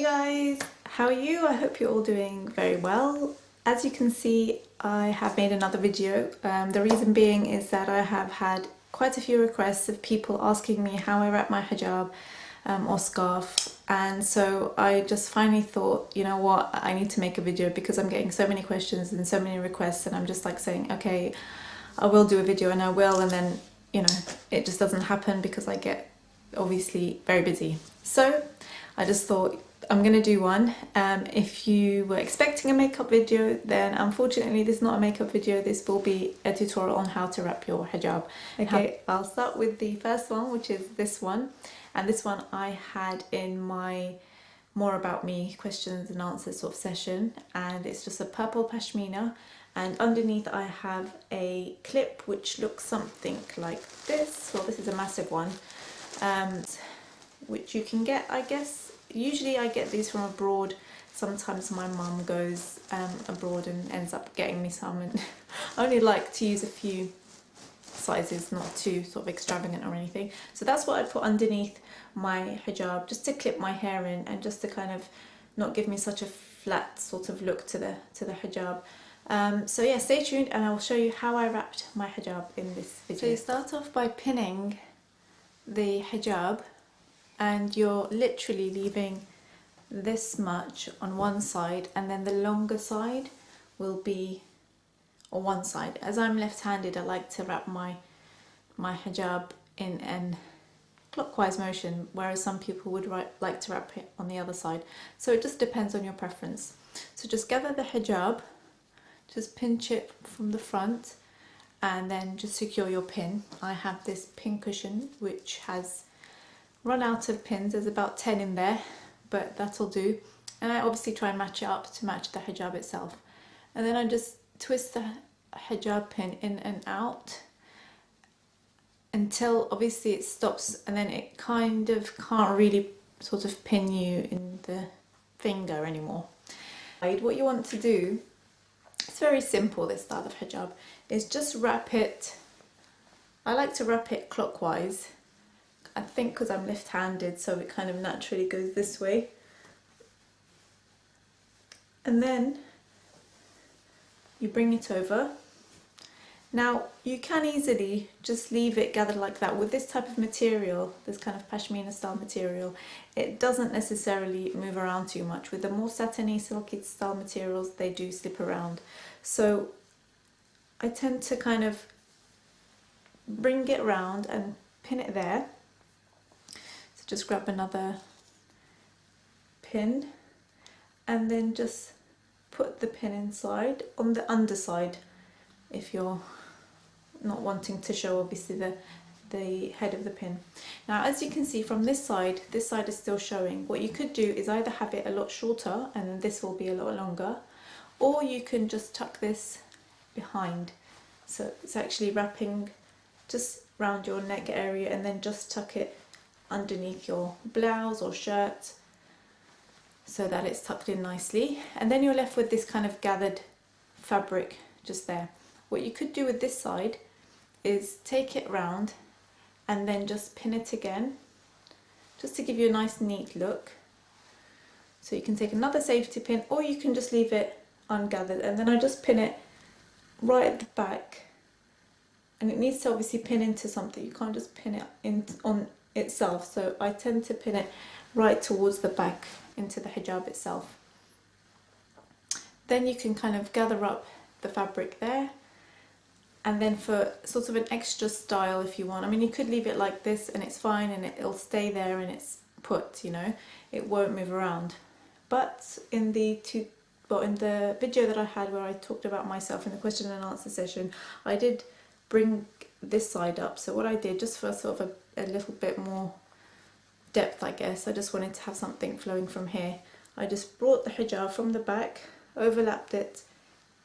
Hey guys, how are you? I hope you're all doing very well. As you can see, I have made another video. The reason being is that I have had quite a few requests of people asking me how I wrap my hijab or scarf, and so I just finally thought, you know what, I need to make a video because I'm getting so many questions and so many requests, and I'm just like saying, okay, I will do a video, and I will, and then, you know, it just doesn't happen because I get obviously very busy. So I just thought I'm gonna do one. If you were expecting a makeup video, then unfortunately this is not a makeup video. This will be a tutorial on how to wrap your hijab. Okay, I'll start with the first one, which is this one, and this one I had in my more about me questions and answers sort of session, and it's just a purple pashmina, and underneath I have a clip which looks something like this. Well, this is a massive one, which you can get, I guess. Usually I get these from abroad. Sometimes my mum goes abroad and ends up getting me some, and I only like to use a few sizes, not too sort of extravagant or anything. So that's what I put underneath my hijab, just to clip my hair in and just to kind of not give me such a flat sort of look to the hijab. So yeah, stay tuned and I will show you how I wrapped my hijab in this video. So you start off by pinning the hijab, and you're literally leaving this much on one side, and then the longer side will be on one side. As I'm left-handed, I like to wrap my hijab in an clockwise motion, whereas some people would like to wrap it on the other side. So it just depends on your preference. So just gather the hijab, just pinch it from the front, and then just secure your pin. I have this pin cushion which has run out of pins. There's about 10 in there, but that'll do. And I obviously try and match it up to match the hijab itself. And then I just twist the hijab pin in and out until obviously it stops, and then it kind of can't really sort of pin you in the finger anymore. What you want to do, it's very simple, this style of hijab, is just wrap it. I like to wrap it clockwise. I think because I'm left-handed, so it kind of naturally goes this way. And then you bring it over. Now you can easily just leave it gathered like that. With this type of material, this kind of pashmina style material, it doesn't necessarily move around too much. With the more satiny, silky style materials, they do slip around. So I tend to kind of bring it round and pin it there. So just grab another pin and then just put the pin inside on the underside, if you're not wanting to show obviously the head of the pin. Now as you can see from this side is still showing. What you could do is either have it a lot shorter and then this will be a lot longer, or you can just tuck this behind. So it's actually wrapping just around your neck area, and then just tuck it underneath your blouse or shirt so that it's tucked in nicely. And then you're left with this kind of gathered fabric just there. What you could do with this side is take it round and then just pin it again, just to give you a nice neat look. So you can take another safety pin, or you can just leave it ungathered, and then I just pin it right at the back. And it needs to obviously pin into something, you can't just pin it on itself, so I tend to pin it right towards the back into the hijab itself. Then you can kind of gather up the fabric there, and then for sort of an extra style, if you want, I mean you could leave it like this and it's fine and it'll stay there and it's put, you know, it won't move around. But in the video that I had where I talked about myself in the question and answer session, I did bring this side up. So what I did, just for sort of a little bit more depth, I guess, I just wanted to have something flowing from here. I just brought the hijab from the back, overlapped it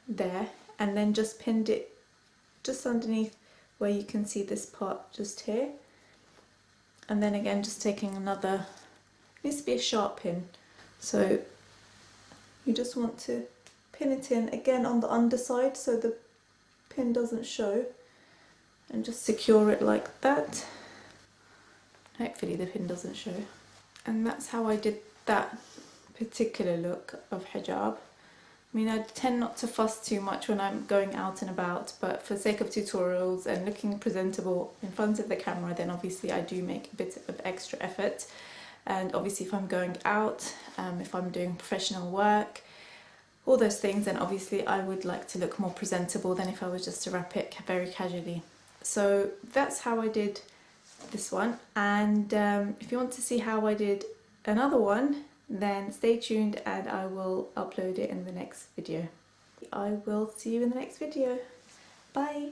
there, and then just pinned it just underneath where you can see this part just here. And then again, just taking another, needs to be a sharp pin, so you just want to pin it in again on the underside so the pin doesn't show, and just secure it like that. Hopefully the pin doesn't show. And that's how I did that particular look of hijab. I mean, I tend not to fuss too much when I'm going out and about, but for the sake of tutorials and looking presentable in front of the camera, then obviously I do make a bit of extra effort. And obviously if I'm going out, if I'm doing professional work, all those things, then obviously I would like to look more presentable than if I was just to wrap it very casually. So that's how I did this one, and if you want to see how I did another one, then stay tuned and I will upload it in the next video. I will see you in the next video. Bye!